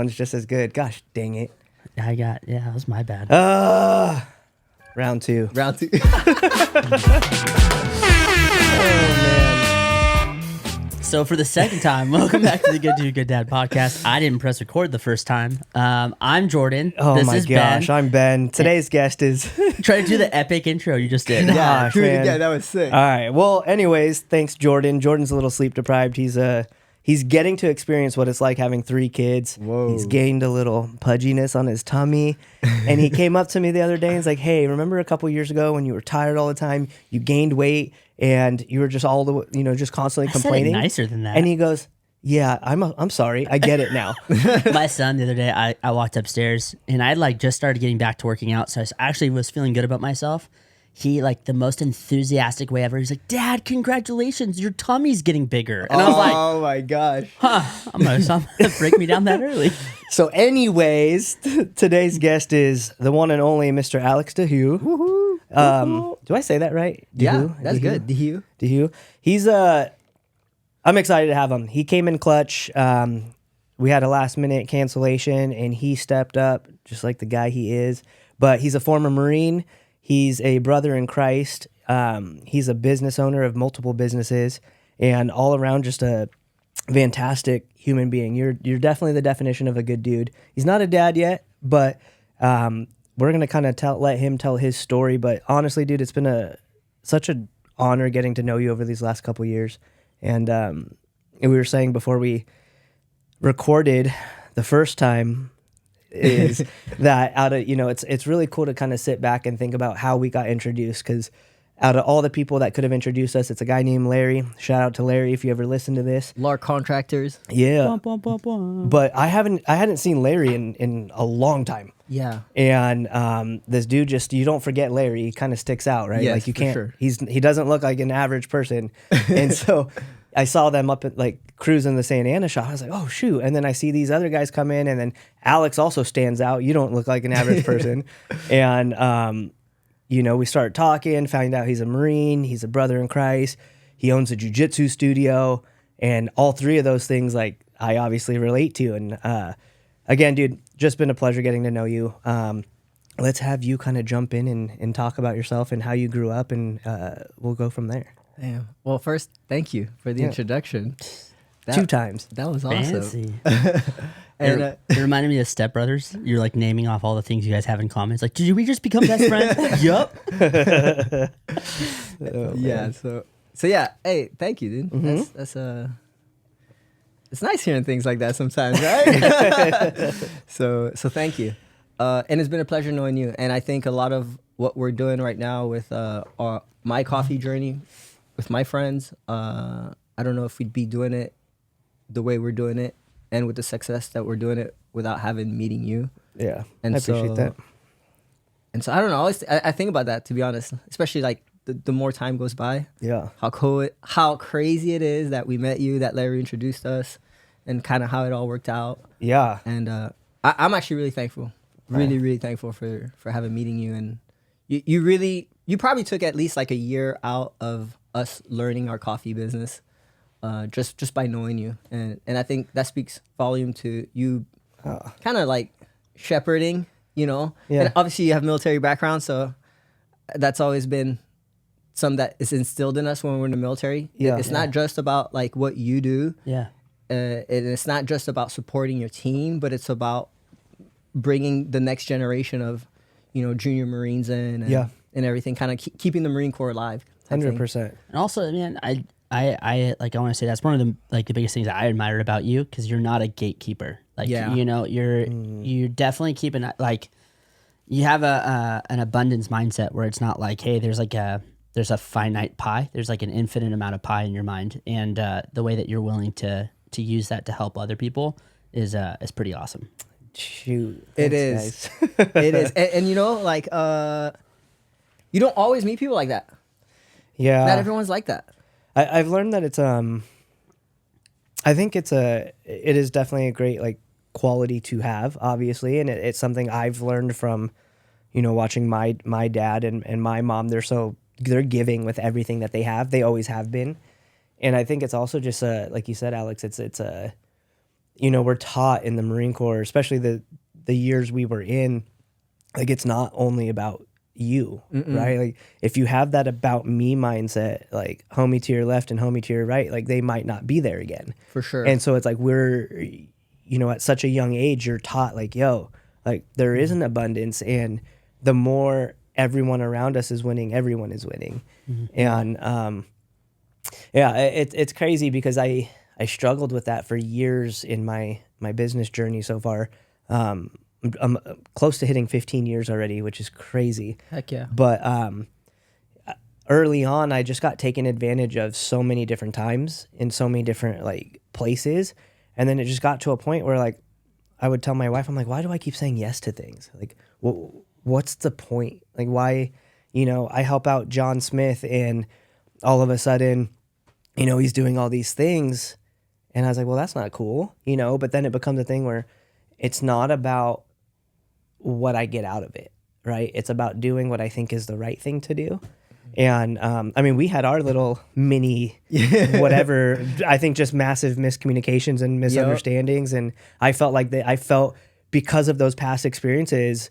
one's just as good. Gosh, dang it. That was my bad. Round two. Round two. So for the second time, welcome back to the Good Dude, Good Dad podcast. I didn't press record the first time. I'm Jordan. Oh this my is gosh, Ben. I'm Ben. Today's guest is... Try to do the epic intro you just did. Gosh, Do it man. again. That was sick. All right. Well, anyways, thanks, Jordan. Jordan's a little sleep deprived. He's getting to experience what it's like having 3 kids. Whoa. He's gained a little pudginess on his tummy. And he came up to me the other day and he's like, hey, remember a couple years ago when you were tired all the time, you gained weight and you were just just constantly I said it complaining? nicer than that. And he goes, yeah, I'm sorry. I get it now. My son the other day, I walked upstairs and I had just started getting back to working out. So I actually was feeling good about myself. He the most enthusiastic way ever. He's like, Dad, congratulations. Your tummy's getting bigger. And I was like, oh my gosh. I'm gonna break me down that early. So anyways, today's guest is the one and only Mr. Alex DeHue. Do I say that right? Yeah, DeHue? that's good. DeHue. DeHue. He's I'm excited to have him. He came in clutch. We had a last minute cancellation and he stepped up just like the guy he is. But he's a former Marine. He's a brother in Christ. He's a business owner of multiple businesses and all around just a fantastic human being. You're definitely the definition of a good dude. He's not a dad yet, but we're going to kind of let him tell his story. But honestly, dude, it's been such an honor getting to know you over these last couple years. And we were saying before we recorded the first time is that it's really cool to kind of sit back and think about how we got introduced, because out of all the people that could have introduced us, it's a guy named Larry. Shout out to Larry if you ever listen to this. Lark Contractors. Yeah. But I hadn't seen Larry in a long time. Yeah. And this dude just, you don't forget Larry. He kind of sticks out, right? Yes, like you for can't, sure. he doesn't look like an average person. And so I saw them up at cruising the Santa Ana shop. I was like, oh shoot. And then I see these other guys come in and then Alex also stands out. You don't look like an average person. And, we started talking, found out he's a Marine. He's a brother in Christ. He owns a jiu-jitsu studio. And all 3 of those things, I obviously relate to. And, again, dude, just been a pleasure getting to know you. Let's have you kind of jump in and talk about yourself and how you grew up, and we'll go from there. Damn. Well, first, thank you for the introduction. 2 times. That was awesome. Fancy. And It reminded me of Step Brothers. You're naming off all the things you guys have in common. It's like, did we just become best friends? Yup. yeah. So yeah. Hey, thank you, dude. Mm-hmm. That's it's nice hearing things like that sometimes, right? so thank you. And it's been a pleasure knowing you. And I think a lot of what we're doing right now with my coffee journey with my friends, I don't know if we'd be doing it the way we're doing it and with the success that we're doing it without meeting you. Yeah, And I appreciate that. And so I don't know. I think about that, to be honest, especially the more time goes by. Yeah. How crazy it is that we met you, that Larry introduced us, and kind of how it all worked out. Yeah. And I'm actually really thankful, really thankful for meeting you. And you probably took at least a year out of us learning our coffee business, just by knowing you. And I think that speaks volume to you, kind of shepherding, Yeah. And obviously you have military background, so that's always been something that is instilled in us when we're in the military. Yeah. It's not just about what you do. Yeah. And it's not just about supporting your team, but it's about bringing the next generation of, junior Marines in and everything, kind of keeping the Marine Corps alive. 100%. And also, man, I want to say that's one of the biggest things that I admired about you, because you're not a gatekeeper. You're definitely keeping you have an abundance mindset where it's not hey, there's a finite pie. There's an infinite amount of pie in your mind, and the way that you're willing to use that to help other people is pretty awesome. Shoot. It Thanks, is. guys. It is. And you don't always meet people like that. Yeah. Not everyone's like that. I've learned that it's I think it is definitely a great quality to have, obviously, and it's something I've learned from watching my dad and my mom. They're giving with everything that they have. They always have been. And I think it's also just like you said, Alex, we're taught in the Marine Corps, especially the years we were in, like it's not only about you, right? Like if you have that about me mindset, like homie to your left and homie to your right, like they might not be there again. For sure. And so it's like we're, at such a young age, you're taught like, yo, like there is an abundance, and the more everyone around us is winning, everyone is winning. And it's crazy because I struggled with that for years in my business journey so far. I'm close to hitting 15 years already, which is crazy. Heck yeah. But early on, I just got taken advantage of so many different times in so many different like places. And then it just got to a point where like I would tell my wife, I'm like, why do I keep saying yes to things? Like, what's the point? Like, why, I help out John Smith and all of a sudden, he's doing all these things. And I was like, well, that's not cool, but then it becomes a thing where it's not about what I get out of it, right? It's about doing what I think is the right thing to do. And we had our little mini whatever, I think just massive miscommunications and misunderstandings. And I felt like because of those past experiences,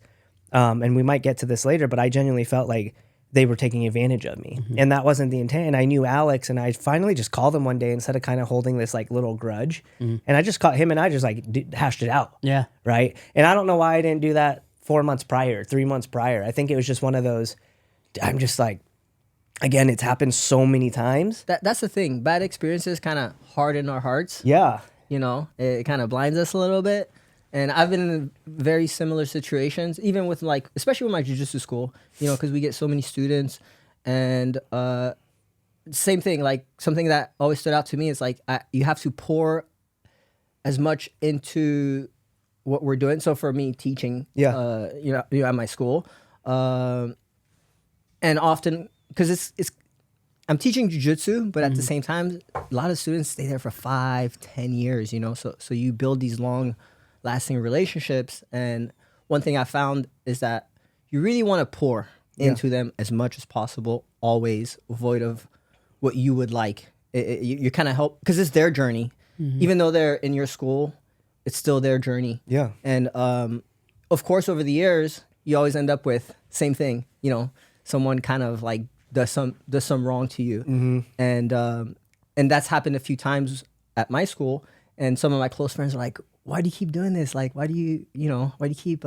and we might get to this later, but I genuinely felt like they were taking advantage of me. And that wasn't the intent. And I knew Alex, and I finally just called him one day instead of kind of holding this like little grudge. And I just caught him and I just like hashed it out. Yeah. Right. And I don't know why I didn't do that 3 months prior. I think it was just one of those, I'm just like, again, it's happened so many times. That's the thing. Bad experiences kind of harden our hearts. Yeah. It kind of blinds us a little bit. And I've been in very similar situations, even with like, especially with my jiu-jitsu school, because we get so many students. And same thing, like something that always stood out to me is like, you have to pour as much into what we're doing. So for me, teaching, at my school, and often, because I'm teaching jiu-jitsu, but at the same time, a lot of students stay there for 5-10 years, so you build these long lasting relationships. And one thing I found is that you really want to pour into them as much as possible, always void of what you would like. You kind of help, because it's their journey. Even though they're in your school, it's still their journey. Yeah. And of course, over the years, you always end up with same thing, someone kind of like does some wrong to you. And that's happened a few times at my school. And some of my close friends are like, why do you keep doing this? Like, why do you keep,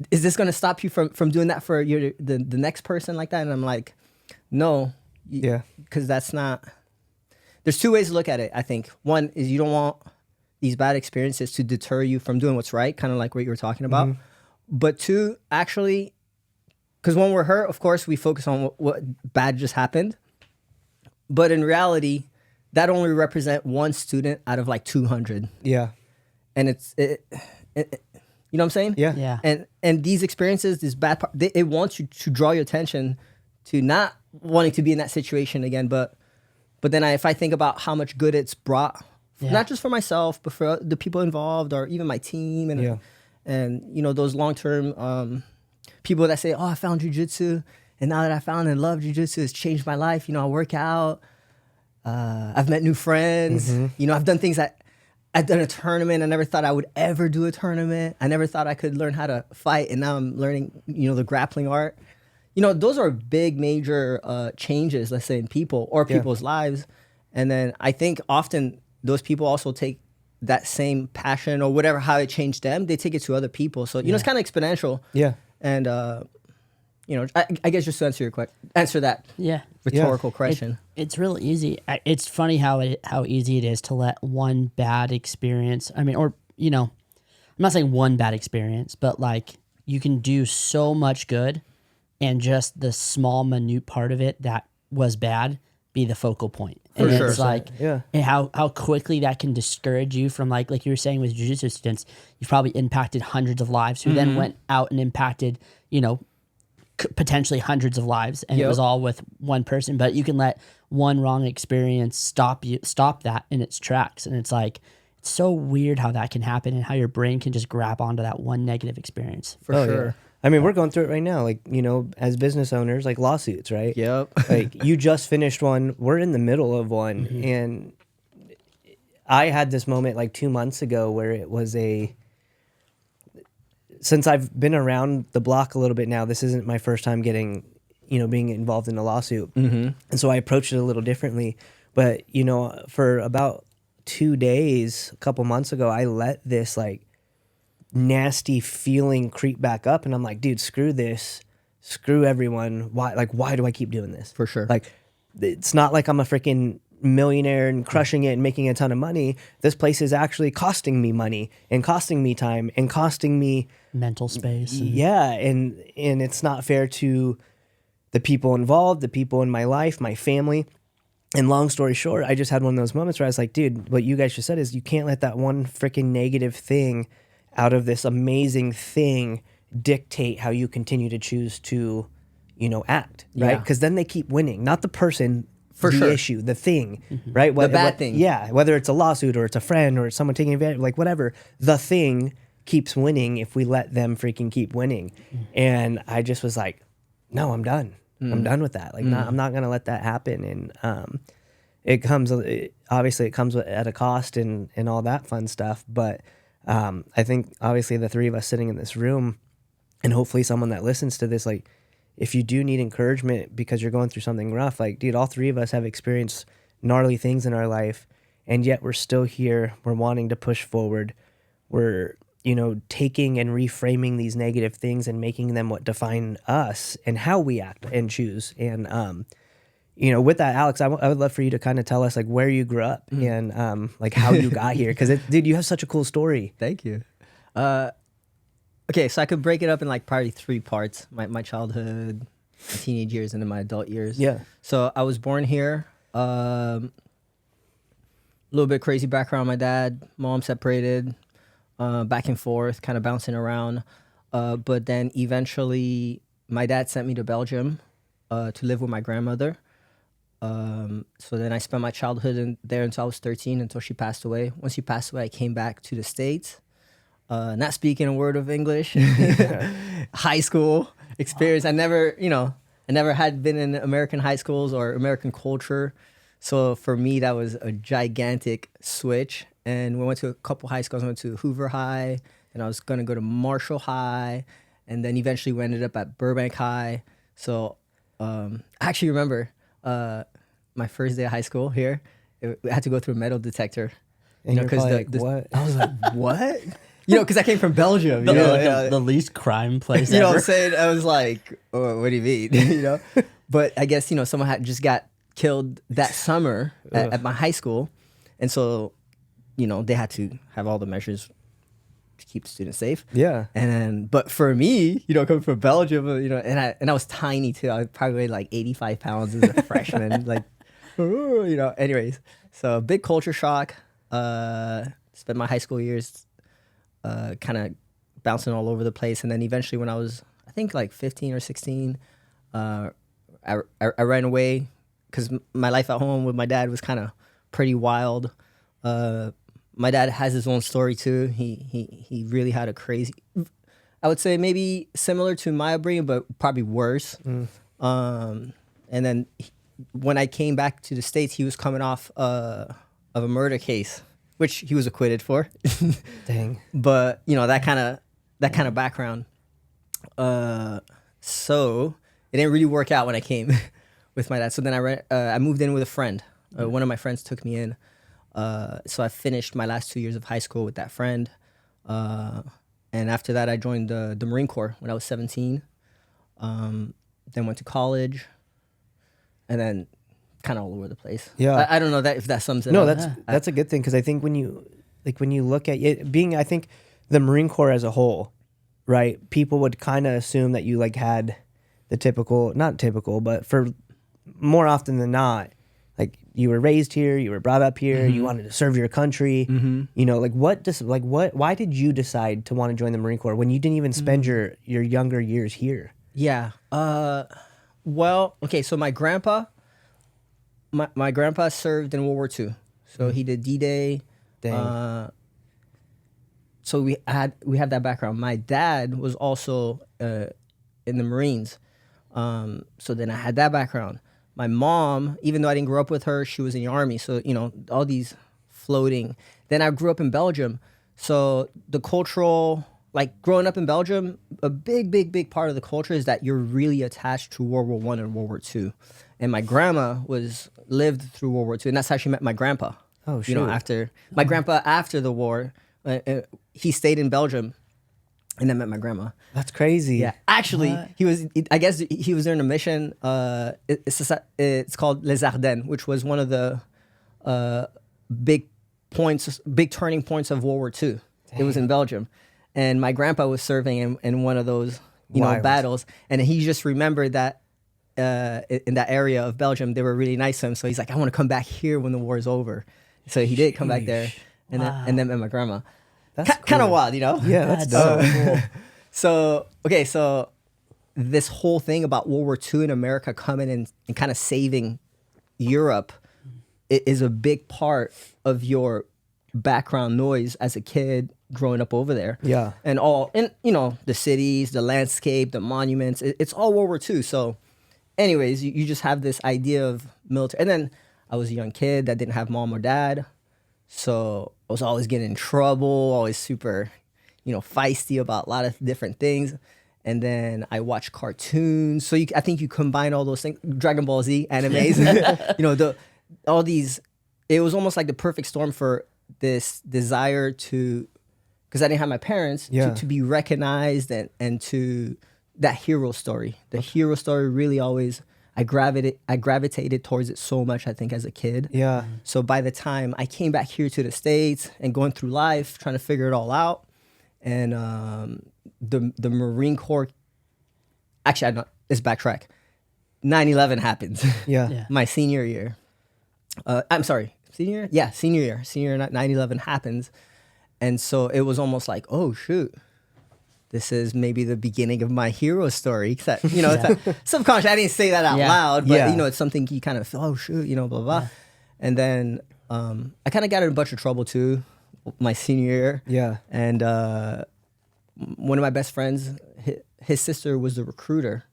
is this going to stop you from doing that for the next person like that? And I'm like, no. Yeah. Because that's not, there's two ways to look at it, I think. One is you don't want these bad experiences to deter you from doing what's right, kind of like what you were talking about. But two, actually, because when we're hurt, of course, we focus on what bad just happened. But in reality, that only represent one student out of like 200. Yeah. And it you know what I'm saying? Yeah. Yeah. And these experiences, this bad part, it wants you to draw your attention to not wanting to be in that situation again. But then if I think about how much good it's brought, not just for myself, but for the people involved or even my team and those long-term people that say, oh, I found jiu-jitsu, and now that I found and love jiu-jitsu, it's changed my life. I work out. I've met new friends. I've done things that I've done a tournament. I never thought I would ever do a tournament. I never thought I could learn how to fight, and now I'm learning, the grappling art. Those are big, major changes, let's say, in people or people's lives. And then I think often those people also take that same passion or whatever, how it changed them, they take it to other people. So, it's kind of exponential. Yeah. And, I guess just to answer that rhetorical question. It's really easy. It's funny how easy it is to let one bad experience, I'm not saying one bad experience, but like you can do so much good and just the small minute part of it that was bad be the focal point. And For sure. it's like, and how quickly that can discourage you from like you were saying with jiu-jitsu students, you've probably impacted hundreds of lives who then went out and impacted, potentially hundreds of lives, and it was all with one person. But you can let one wrong experience stop that in its tracks. And it's like, it's so weird how that can happen and how your brain can just grab onto that one negative experience. For sure. Yeah. We're going through it right now, like, as business owners, like lawsuits, right? Yep. Like you just finished one. We're in the middle of one. And I had this moment like 2 months ago where it was since I've been around the block a little bit now, this isn't my first time getting, being involved in a lawsuit. Mm-hmm. And so I approached it a little differently. But, for about 2 days, a couple months ago, I let this like nasty feeling creep back up. And I'm like, dude, screw this. Screw everyone. Why do I keep doing this? For sure. Like, it's not like I'm a freaking millionaire and crushing it and making a ton of money. This place is actually costing me money and costing me time and costing me mental space. Yeah. And it's not fair to the people involved, the people in my life, my family. And long story short, I just had one of those moments where I was like, dude, what you guys just said is you can't let that one freaking negative thing out of this amazing thing dictate how you continue to choose to, act, right? Yeah. Because then they keep winning, not the person, For the sure. issue, the thing, right? The bad thing. Yeah, whether it's a lawsuit or it's a friend or it's someone taking advantage, like whatever, the thing keeps winning if we let them freaking keep winning. And I just was like, no, I'm done. I'm done with that. Like, I'm not gonna let that happen. And it comes at a cost and all that fun stuff. But I think obviously the three of us sitting in this room, and hopefully someone that listens to this, like, if you do need encouragement because you're going through something rough, like, dude, all three of us have experienced gnarly things in our life, and yet we're still here. We're wanting to push forward. We're, taking and reframing these negative things and making them what define us and how we act and choose. And, with that, Alex, I would love for you to kind of tell us like where you grew up and like how you got here. Because, dude, you have such a cool story. Thank you. Okay, so I could break it up in like probably 3 parts: my childhood, my teenage years, and then my adult years. Yeah. So I was born here. A little bit crazy background. My dad, mom separated, back and forth, kind of bouncing around. But then eventually, my dad sent me to Belgium to live with my grandmother. So then I spent my childhood there until I was 13, until she passed away. Once she passed away, I came back to the States. Not speaking a word of English. High school experience. I never had been in American high schools or American culture. So for me, that was a gigantic switch. And we went to a couple high schools. I went to Hoover High, and I was going to go to Marshall High. And then eventually we ended up at Burbank High. So I actually remember my first day of high school here. I had to go through a metal detector. And you're like, what? I was like, what? Because I came from Belgium. The least crime place You know ever. what I'm saying? I was like, oh, what do you mean? But I guess, someone had just got killed that summer at my high school. And so, they had to have all the measures to keep the students safe. Yeah. But for me, coming from Belgium, and I was tiny too. I probably weighed like 85 pounds as a freshman. Like, anyways. So big culture shock. Spent my high school years kind of bouncing all over the place. And then eventually when I was, I think like 15 or 16, I ran away because my life at home with my dad was kind of pretty wild. My dad has his own story too. He really had a crazy, I would say maybe similar to my upbringing, but probably worse. And then when I came back to the States, he was coming off of a murder case, which he was acquitted for. Dang. But that kind of background. So it didn't really work out when I came with my dad. So then I moved in with a friend. One of my friends took me in. So I finished my last 2 years of high school with that friend. And after that, I joined the Marine Corps when I was 17. Then went to college. And then kind of all over the place. Yeah. I don't know if that sums it No, up. that's a good thing, because I think when you look at it being, I think the Marine Corps as a whole, right? People would kind of assume that you like had the typical, not typical, but for more often than not, like you were raised here, you were brought up here, you wanted to serve your country. Why did you decide to want to join the Marine Corps when you didn't even spend your younger years here? Yeah. Well, okay. So my grandpa served in World War II. So he did D-Day. Dang. So we have that background. My dad was also in the Marines. So then I had that background. My mom, even though I didn't grow up with her, she was in the Army. So, all these floating. Then I grew up in Belgium. So the cultural, like growing up in Belgium, a big part of the culture is that you're really attached to World War I and World War II. And my grandma lived through World War II, and that's how she met my grandpa. Oh, You know, shoot. grandpa after the war, he stayed in Belgium and then met my grandma. That's crazy. Yeah, actually, I guess he was there on a mission. It's called Les Ardennes, which was one of the big turning points of World War II. It was in Belgium, and my grandpa was serving in one of those battles, and he just remembered that in that area of Belgium they were really nice to him. So he's like, I want to come back here when the war is over. So he did come back there, and then met my grandma. That's kind of cool. wild, you know? Yeah, that's dope. So this whole thing about World War II in America coming and kind of saving Europe is a big part of your background noise as a kid growing up over there. Yeah. And the cities, the landscape, the monuments, it's all World War II. So anyways, you just have this idea of military. And then I was a young kid that didn't have mom or dad. So I was always getting in trouble, always super, feisty about a lot of different things. And then I watched cartoons. So I think you combine all those things, Dragon Ball Z, animes, all these, it was almost like the perfect storm for this desire to, because I didn't have my parents, to be recognized and to that hero story. The hero story really always, I gravitated towards it so much, I think, as a kid. Yeah. So by the time I came back here to the States and going through life, trying to figure it all out, and the Marine Corps, actually, let's backtrack. 9/11 happens. Yeah. My senior year. I'm sorry, senior year? Yeah, senior year. 9/11 happens. And so it was almost like, oh, shoot. This is maybe the beginning of my hero story. Except, it's subconscious. I didn't say that out loud, but, it's something you kind of feel, oh, shoot, blah, blah. Yeah. And then I kind of got in a bunch of trouble, too, my senior year. Yeah. And one of my best friends, his sister was the recruiter.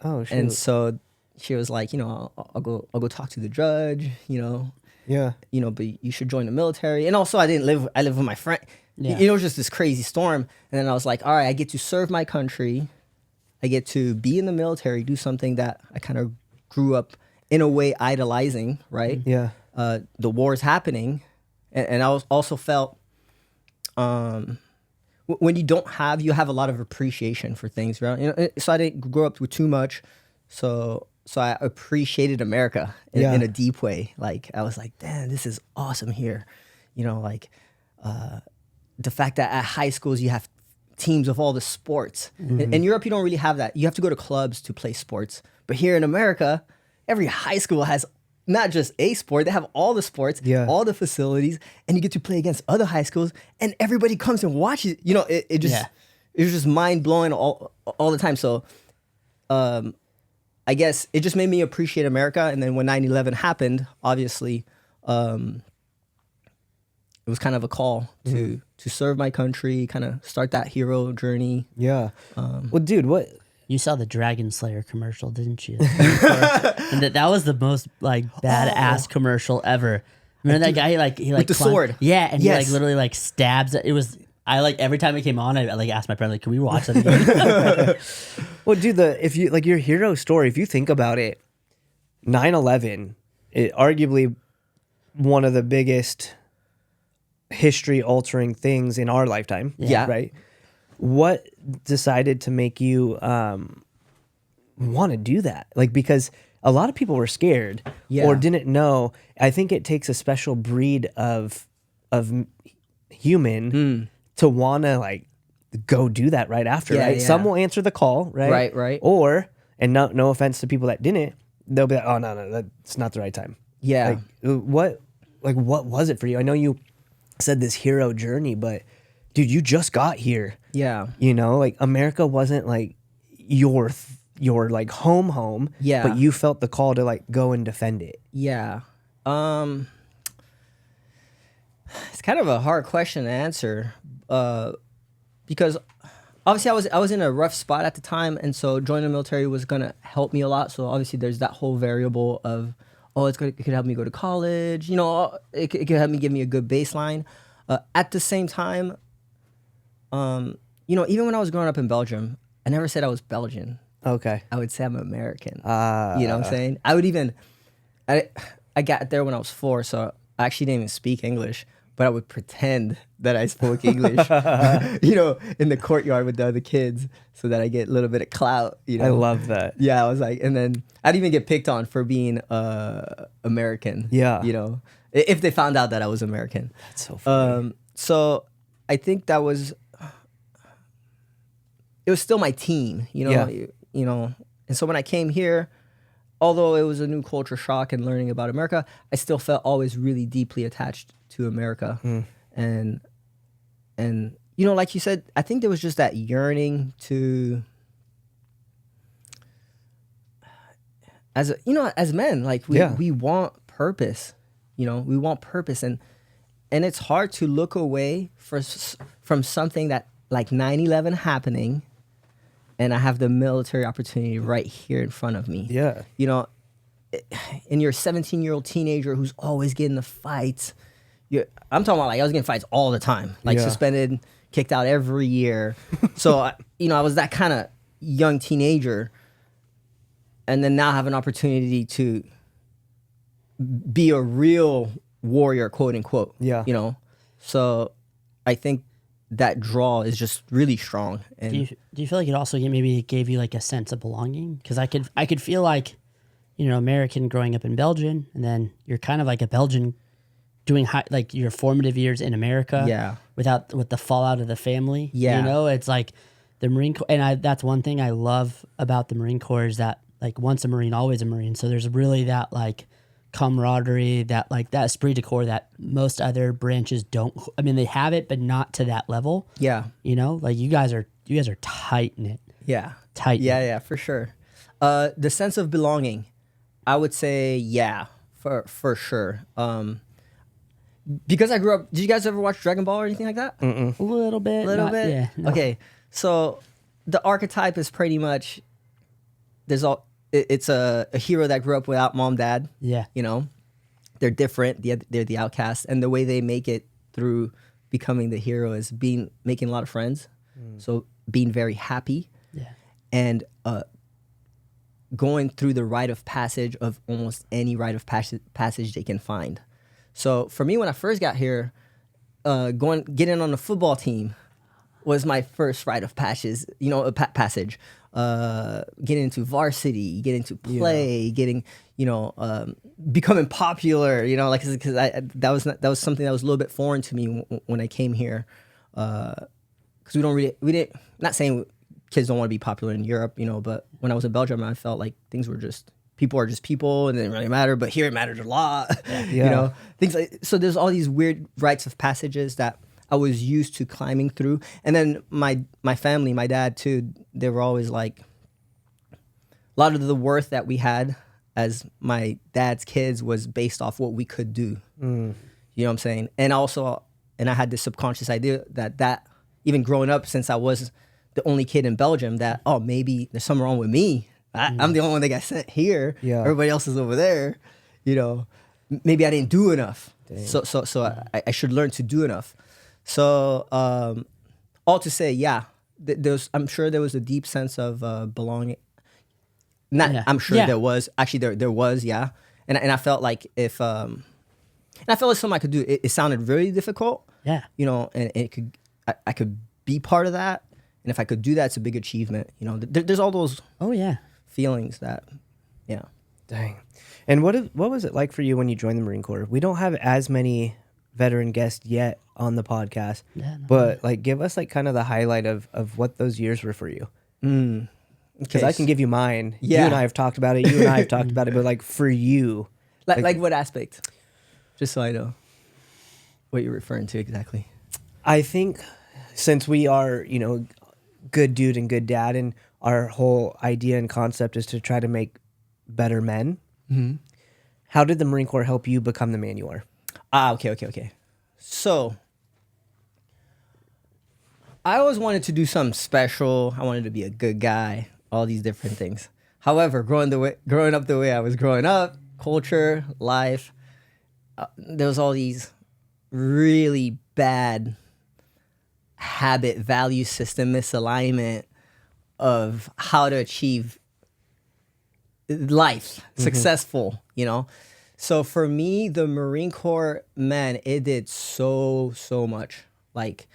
Oh, shoot. And so she was like, I'll go talk to the judge, Yeah. But you should join the military. And also I live with my friend. Yeah. It was just this crazy storm. And then I was like, all right, I get to serve my country. I get to be in the military, do something that I kind of grew up in a way idolizing, right? Yeah. The war is happening. And I also felt when you have a lot of appreciation for things, right? So I didn't grow up with too much. So I appreciated America in a deep way. Like I was like, damn, this is awesome here. The fact that at high schools you have teams of all the sports. Mm-hmm. In Europe, you don't really have that. You have to go to clubs to play sports. But here in America, every high school has not just a sport, they have all the sports, all the facilities, and you get to play against other high schools, and everybody comes and watches. It was just mind blowing all the time. So I guess it just made me appreciate America. And then when 9/11 happened, obviously, it was kind of a call to serve my country, kind of start that hero journey. Yeah. Well, dude, what? You saw the Dragon Slayer commercial, didn't you? And that was the most badass commercial ever. Remember that guy? He with the sword. Yeah, and he literally stabs it. It was every time it came on, I asked my friend can we watch that again? Well, dude, if you your hero story, if you think about it, 9/11, arguably one of the biggest history altering things in our lifetime. Yeah. Right. What decided to make you want to do that? Because a lot of people were scared or didn't know. I think it takes a special breed of human to want to go do that right after, right? Yeah. Some will answer the call, right? Right. Or, and no offense to people that didn't, they'll be like, oh, no, that's not the right time. Yeah. What was it for you? I know you said this hero journey, but dude, you just got here. Yeah. America wasn't your home. Yeah. But you felt the call to go and defend it. Yeah. It's kind of a hard question to answer, because obviously I was in a rough spot at the time, and so joining the military was gonna help me a lot. So obviously there's that whole variable of, it could help me go to college. You know, it could help me give me a good baseline. At the same time, you know, even when I was growing up in Belgium, I never said I was Belgian. Okay. I would say I'm American. You know what I'm saying? I got there when I was 4, so I actually didn't even speak English, but I would pretend that I spoke English, you know, in the courtyard with the other kids so that I get a little bit of clout, you know? I love that. Yeah, I was like, and then I'd even get picked on for being American. Yeah. You know, if they found out that I was American. That's so funny. So I think it was still my team, you know, Yeah. you know. And so when I came here, although it was a new culture shock and learning about America, I still felt always really deeply attached to America. And you know, like you said, I think there was just that yearning to, as men, like we want purpose, you know, we want purpose, and it's hard to look away from something that like 9/11 happening, and I have the military opportunity right here in front of me. Yeah. You know, and you're a 17-year-old teenager who's always getting the fights. I'm talking about like I was getting fights all the time, like suspended, kicked out every year. So, you know, I was that kind of young teenager, and then now I have an opportunity to be a real warrior, quote unquote. Yeah. You know, so I think that draw is just really strong. And Do you feel like it also maybe gave you like a sense of belonging? Because I could feel like, you know, American growing up in Belgium, and then you're kind of like a Belgian doing like your formative years in America. Yeah. With the fallout of the family. Yeah. You know, it's like the Marine Corps, and that's one thing I love about the Marine Corps is that like once a Marine, always a Marine. So there's really that like camaraderie, that like that esprit de corps that most other branches don't. I mean, they have it, but not to that level. Yeah. You know, like you guys are tight knit. Yeah. Tight. Yeah, for sure. The sense of belonging, I would say, yeah, for sure. Because I grew up. Did you guys ever watch Dragon Ball or anything like that? A little bit. Little bit. Yeah. No. Okay, so the archetype is pretty much it's a hero that grew up without mom, dad. Yeah. You know, they're different. They're the outcasts, and the way they make it through becoming the hero is making a lot of friends. So being very happy. Yeah. And going through the rite of passage of almost any rite of passage they can find. So for me, when I first got here, getting on the football team was my first rite of passage. You know, passage. Getting into varsity, getting to play, getting, you know, becoming popular. You know, like because that was something that was a little bit foreign to me when I came here. Because we didn't. Not saying kids don't want to be popular in Europe, you know, but when I was in Belgium, I felt like things were just. People are just people, and it didn't really matter. But here, it matters a lot. You know, things like so. There's all these weird rites of passages that I was used to climbing through, and then my family, my dad too. They were always like, a lot of the worth that we had as my dad's kids was based off what we could do. You know what I'm saying? And also, I had this subconscious idea that even growing up, since I was the only kid in Belgium, that maybe there's something wrong with me. I'm the only one that got sent here. Yeah. Everybody else is over there. You know, maybe I didn't do enough. Dang. So I should learn to do enough. So all to say, yeah, I'm sure there was a deep sense of belonging. I'm sure there was. Actually, there was, yeah. And I felt like and I felt like something I could do. It sounded really difficult. Yeah. You know, and I could be part of that. And if I could do that, it's a big achievement. You know, there's all those. Oh yeah. Feelings that, yeah. Dang. And what was it like for you when you joined the Marine Corps? We don't have as many veteran guests yet on the podcast, but like give us like kind of the highlight of what those years were for you. Because I can give you mine. Yeah. You and I have talked about it. You and I have talked about it. But like for you, like what aspect? Just so I know what you're referring to exactly. I think since we are, you know, good dude and good dad, and our whole idea and concept is to try to make better men. Mm-hmm. How did the Marine Corps help you become the man you are? Okay. So, I always wanted to do something special. I wanted to be a good guy, all these different things. However, growing up the way I was growing up, culture, life, there was all these really bad habit, value system misalignment of how to achieve life, successful, you know? So for me, the Marine Corps, man, it did so much. Like,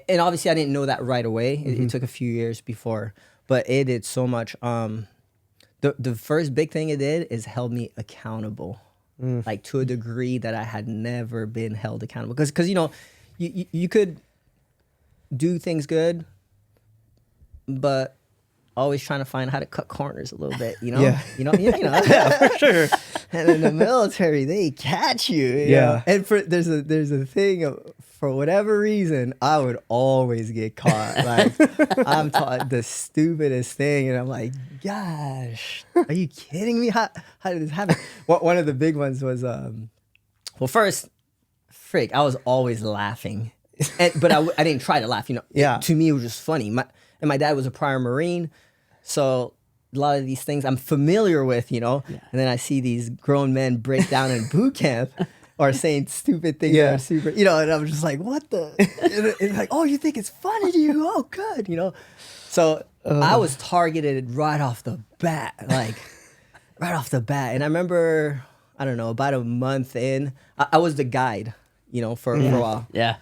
and obviously I didn't know that right away. It took a few years before, but it did so much. The first big thing it did is held me accountable, like to a degree that I had never been held accountable. Because you know, you could do things good, but always trying to find how to cut corners a little bit, you know? Yeah. You know, yeah, for sure. And in the military, they catch you. You know? And there's a thing of, for whatever reason, I would always get caught. Like, I'm taught the stupidest thing, and I'm like, gosh, are you kidding me? How did this happen? One of the big ones was, well, first, I was always laughing. But I didn't try to laugh, you know. Yeah. To me, it was just funny. My dad was a prior Marine, so a lot of these things I'm familiar with, you know. Yeah. And then I see these grown men break down in boot camp or saying stupid things that are super, you know. And I'm just like, what the? It's like, oh, you think it's funny to you? Oh, good, you know. So I was targeted right off the bat, like right off the bat. And I remember, I don't know, about a month in, I was the guide, you know, for a while. Yeah.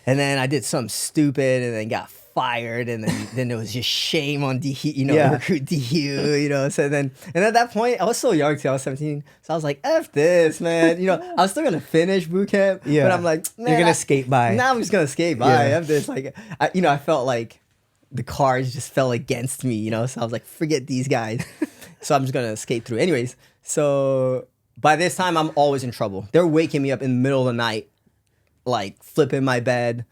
And then I did something stupid and then got fired. And then there was just shame on recruit DU, you know. So then, and at that point, I was so young too. I was 17. So I was like, F this, man. You know, I was still going to finish boot camp. Yeah. But I'm like, man. You're going to skate by. Now I'm just going to skate by. F this. Like, I felt like the cards just fell against me, you know. So I was like, forget these guys. So I'm just going to skate through. Anyways, so by this time, I'm always in trouble. They're waking me up in the middle of the night, like flipping my bed,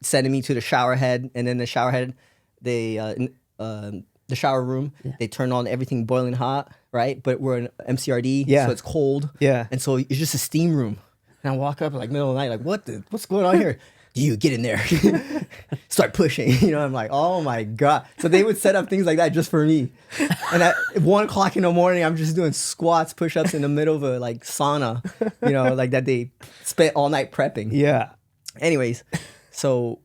sending me to the shower head, and then the shower head, the shower room, they turn on everything boiling hot, right? But we're in MCRD, so it's cold, and so it's just a steam room. And I walk up like middle of the night, like what's going on here? You get in there, start pushing. You know, I'm like, oh my god. So they would set up things like that just for me. And at 1 o'clock in the morning, I'm just doing squats, push-ups in the middle of a like sauna, you know, like that they spent all night prepping. Yeah. Anyways, so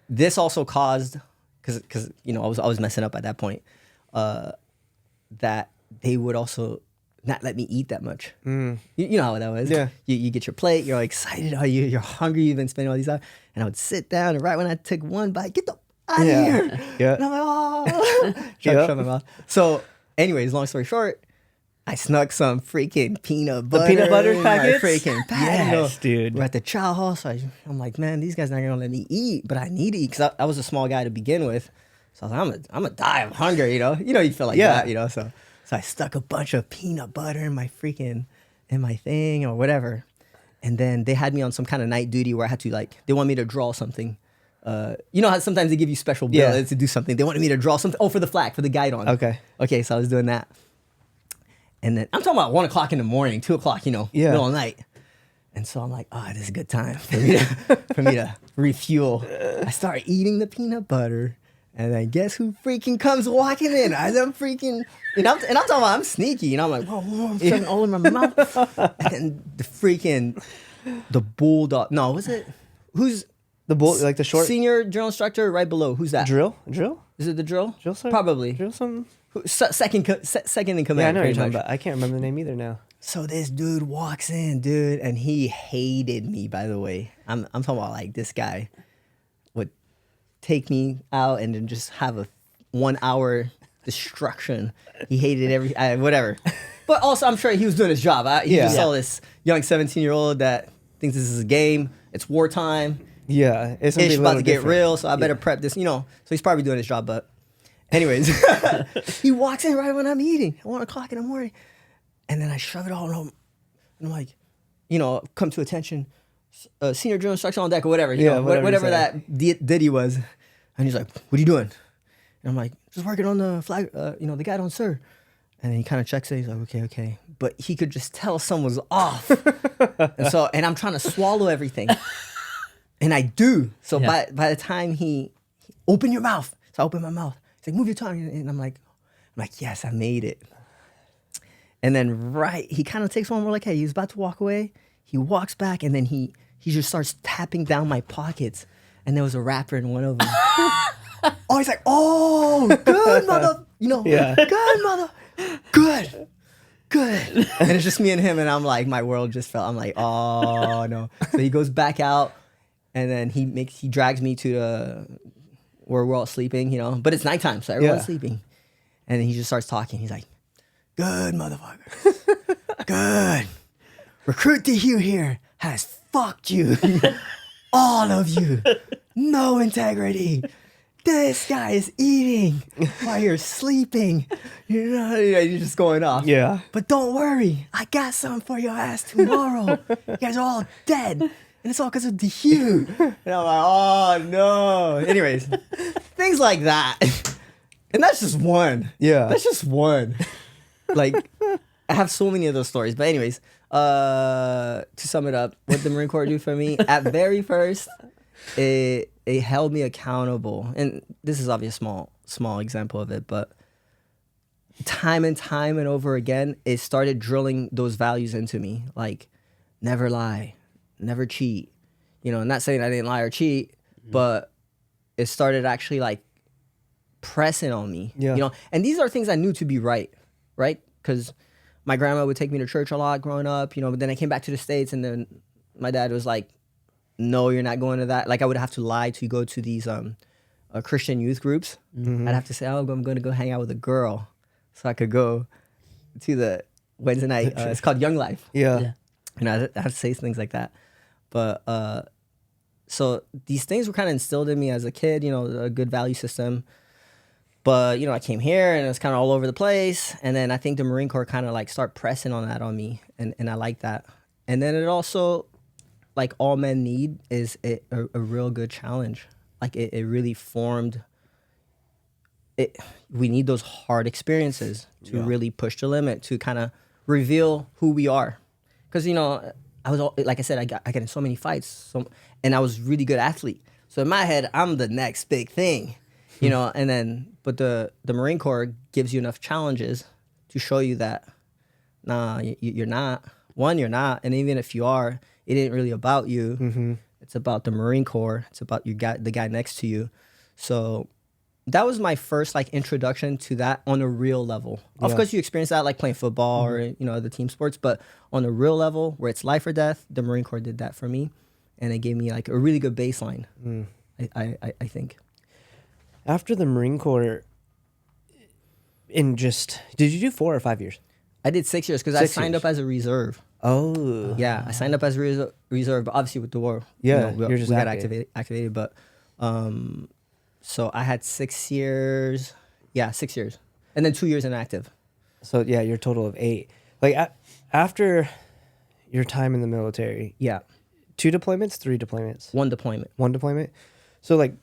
this also caused, because you know I was messing up at that point, that they would also not let me eat that much. You know how that was. Yeah. You get your plate, you're excited, you're hungry, you've been spending all these hours, and I would sit down, and right when I took one bite, get the out of here. Yeah. And I'm like, oh, shut my mouth. So, anyways, long story short, I snuck some freaking peanut butter. The peanut butter in my packets? freaking pack. Yes, dude. We're at the chow hall, so I'm like, man, these guys not gonna let me eat, but I need to eat because I was a small guy to begin with. So I was like, I'm gonna die of hunger, you know. You feel like that, you know. So I stuck a bunch of peanut butter in my thing or whatever, and then they had me on some kind of night duty where I had to they want me to draw something. You know how sometimes they give you special bills to do something. They wanted me to draw something. Oh, for the flag, for the guidon. Okay. So I was doing that. And then I'm talking about 1 o'clock in the morning, 2 o'clock, you know, middle of the night. And so I'm like, oh, this is a good time for me to refuel. I start eating the peanut butter. And then guess who freaking comes walking in? I'm freaking, and I'm talking about I'm sneaky. You know, I'm like, whoa, I'm shoving all in my mouth. And the bulldog, no, was it? Who's? The bull, like the short? Senior drill instructor right below. Who's that? Drill? Is it the drill? Drill, sir? Probably. Drill some? Second in command. Yeah, I know what you're talking about. I can't remember the name either now. So this dude walks in, dude, and he hated me, by the way. I'm talking about like this guy would take me out and then just have a 1 hour destruction. He hated whatever. But also, I'm sure he was doing his job. He just saw this young 17-year-old that thinks this is a game. It's wartime. Yeah. It's about to get real, so I better prep this, you know. So he's probably doing his job, but anyways. He walks in right when I'm eating at 1 o'clock in the morning. And then I shove it all in him. And I'm like, you know, come to attention. Senior drill instructor on deck or whatever. You know, whatever that ditty was. And he's like, what are you doing? And I'm like, just working on the flag, you know, the guidon, sir. And then he kind of checks it. He's like, okay. But he could just tell someone's off. and I'm trying to swallow everything. And I do. So by the time he open your mouth. So I open my mouth. He's like, move your tongue. And I'm like, yes, I made it. And then he kind of takes one more like, hey, he's about to walk away. He walks back, and then he just starts tapping down my pockets. And there was a rapper in one of them. Oh, he's like, oh, good mother, good mother, good. And it's just me and him, and I'm like, my world just fell. I'm like, oh no. So he goes back out, and then he drags me to where we're all sleeping, but it's nighttime, so everyone's sleeping. And then he just starts talking. He's like, good motherfucker, good. Recruit the Hugh here has fucked you, all of you, no integrity. This guy is eating while you're sleeping. You're just going off. Yeah. But don't worry. I got something for your ass tomorrow. You guys are all dead. And it's all because of the Hugh. And I'm like, oh, no. Anyways, things like that. And that's just one. Yeah. That's just one. Like, I have so many of those stories. But anyways, to sum it up, what the Marine Corps do for me, at very first, it held me accountable. And this is obviously a small example of it, but time and over again, it started drilling those values into me. Like, never lie, never cheat. Not saying I didn't lie or cheat, but it started actually like pressing on me. Yeah. And these are things I knew to be right? Because my grandma would take me to church a lot growing up, but then I came back to the States, and then my dad was like, no, you're not going to that. Like, I would have to lie to go to these Christian youth groups. Mm-hmm. I'd have to say, oh, I'm going to go hang out with a girl so I could go to the Wednesday night. It's called Young Life. Yeah. I have to say things like that. But so these things were kind of instilled in me as a kid, a good value system. But, I came here, and it was kind of all over the place. And then I think the Marine Corps kind of like start pressing on that on me. And I like that. And then it also, like all men need, is a real good challenge. Like it really formed it. We need those hard experiences to really push the limit, to kind of reveal who we are. Because I was like I said, I got in so many fights, and I was a really good athlete. So in my head, I'm the next big thing, And then, but the Marine Corps gives you enough challenges to show you that, nah, you're not. One, you're not, and even if you are, it ain't really about you. Mm-hmm. It's about the Marine Corps. It's about the guy next to you. So that was my first like introduction to that on a real level. Yeah. Of course, you experience that like playing football or the team sports, but on a real level where it's life or death, the Marine Corps did that for me, and it gave me like a really good baseline. I think. After the Marine Corps, did you do 4 or 5 years? I did 6 years because I signed up as a reserve. Oh. Yeah, I signed up as a reserve, but obviously with the war, we got activated. But so I had 6 years. Yeah, 6 years. And then 2 years inactive. So yeah, your total of 8. Like after your time in the military. Yeah. 2 deployments, 3 deployments? 1 deployment. 1 deployment? So like.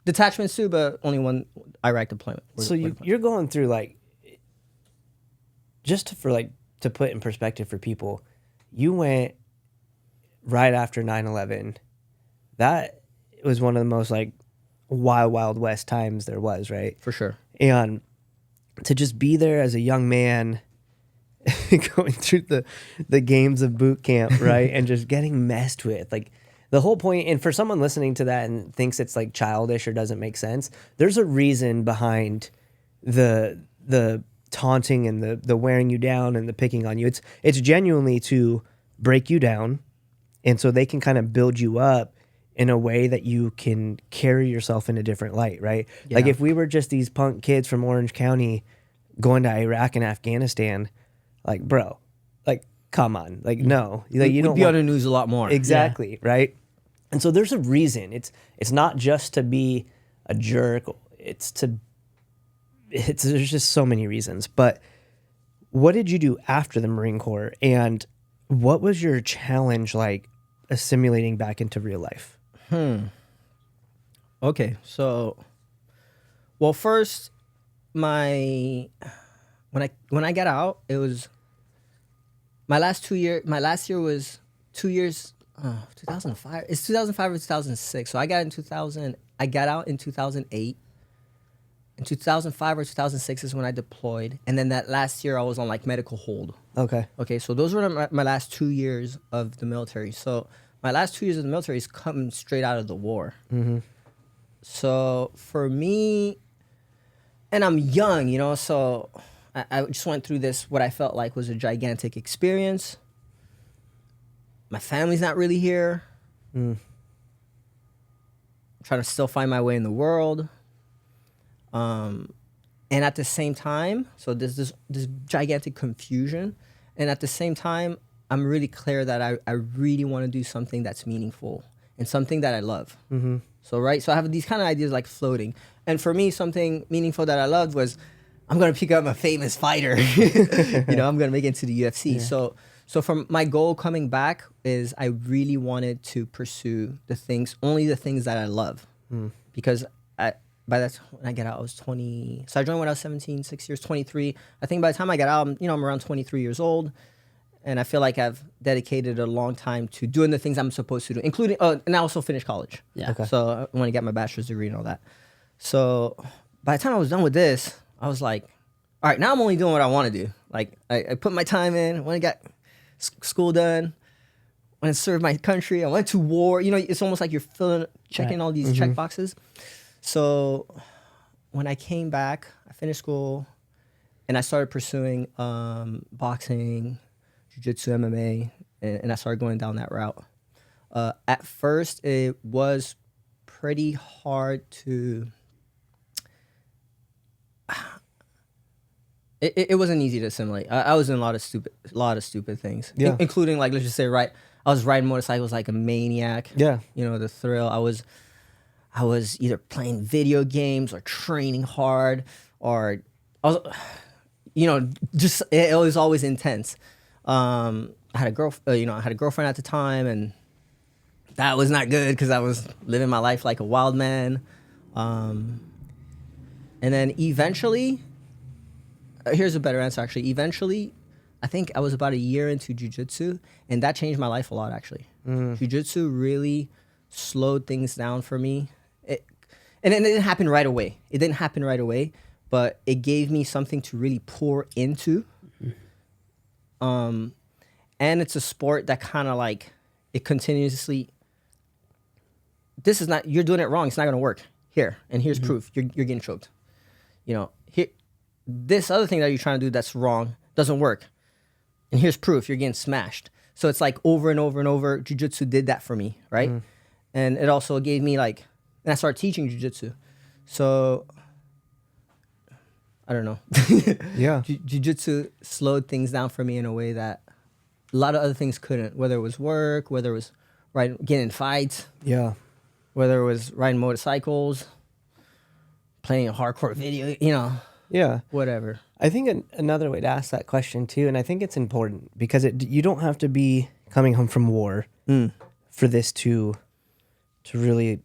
Detachments too, but only 1 Iraq deployment. So you're going through like, just to put in perspective for people, you went right after 9/11. That was one of the most like wild west times there was, right? For sure. And to just be there as a young man going through the games of boot camp, right? And just getting messed with. Like the whole point, and for someone listening to that and thinks it's like childish or doesn't make sense, there's a reason behind the taunting and the wearing you down and the picking on you. It's genuinely to break you down, and so they can kind of build you up in a way that you can carry yourself in a different light, right? Yeah. Like if we were just these punk kids from Orange County going to Iraq and Afghanistan, like bro, like come on, like no, like you don't be on the news a lot more. Exactly, right? And so there's a reason. It's not just to be a jerk. There's just so many reasons. But what did you do after the Marine Corps, and what was your challenge like assimilating back into real life? Okay, so, well, first, when I got out, it was my last year was 2 years. 2005. It's 2005 or 2006. So I got out in 2008. in 2005 or 2006 is when I deployed, and then that last year I was on like medical hold. Okay. Okay, so those were my last 2 years of the military. So my last 2 years of the military is coming straight out of the war. Mm-hmm. So for me, and I'm young, you know, so I just went through this, what I felt like was a gigantic experience. My family's not really here. I'm trying to still find my way in the world. And at the same time, so there's this gigantic confusion. And at the same time, I'm really clear that I really want to do something that's meaningful and something that I love. Mm-hmm. So, right? So I have these kind of ideas like floating. And for me, something meaningful that I loved was, I'm going to pick up a famous fighter. You know, I'm going to make it into the UFC. Yeah. So from my goal coming back is I really wanted to pursue only the things that I love. Because by that when I get out, I was 20. So I joined when I was 17, 6 years, 23. I think by the time I got out, I'm around 23 years old. And I feel like I've dedicated a long time to doing the things I'm supposed to do, including, and I also finished college. Yeah. Okay. So I want to get my bachelor's degree and all that. So by the time I was done with this, I was like, all right, now I'm only doing what I want to do. Like I put my time in, when I got school done, when I served my country, I went to war. You know, it's almost like you're checking all these check boxes. So when I came back, I finished school and I started pursuing boxing, jiu-jitsu, MMA, and I started going down that route. At first, it was pretty hard to... It wasn't easy to assimilate. I was in a lot of stupid things, including, like, let's just say, I was riding motorcycles like a maniac. Yeah, you know, the thrill. I was either playing video games or training hard, or I was, you know, just it was always intense. I had a girlfriend at the time, and that was not good because I was living my life like a wild man. And then eventually. Here's a better answer, actually. Eventually, I think I was about a year into jiu-jitsu, and that changed my life a lot, actually. Jiu-jitsu really slowed things down for me. And it didn't happen right away. But it gave me something to really pour into. And it's a sport that kind of like, it continuously, you're doing it wrong. It's not going to work. Here, and here's proof. You're getting choked. You know, here. This other thing that you're trying to do that's wrong doesn't work. And here's proof, you're getting smashed. So it's like over and over and over, jiu-jitsu did that for me, right? And it also gave me and I started teaching jiu-jitsu. So, I don't know. Yeah. Jiu-jitsu slowed things down for me in a way that a lot of other things couldn't, whether it was work, whether it was getting in fights. Yeah. Whether it was riding motorcycles, playing a hardcore video, you know. Yeah. Whatever. I think another way to ask that question too, and I think it's important because you don't have to be coming home from war for this to really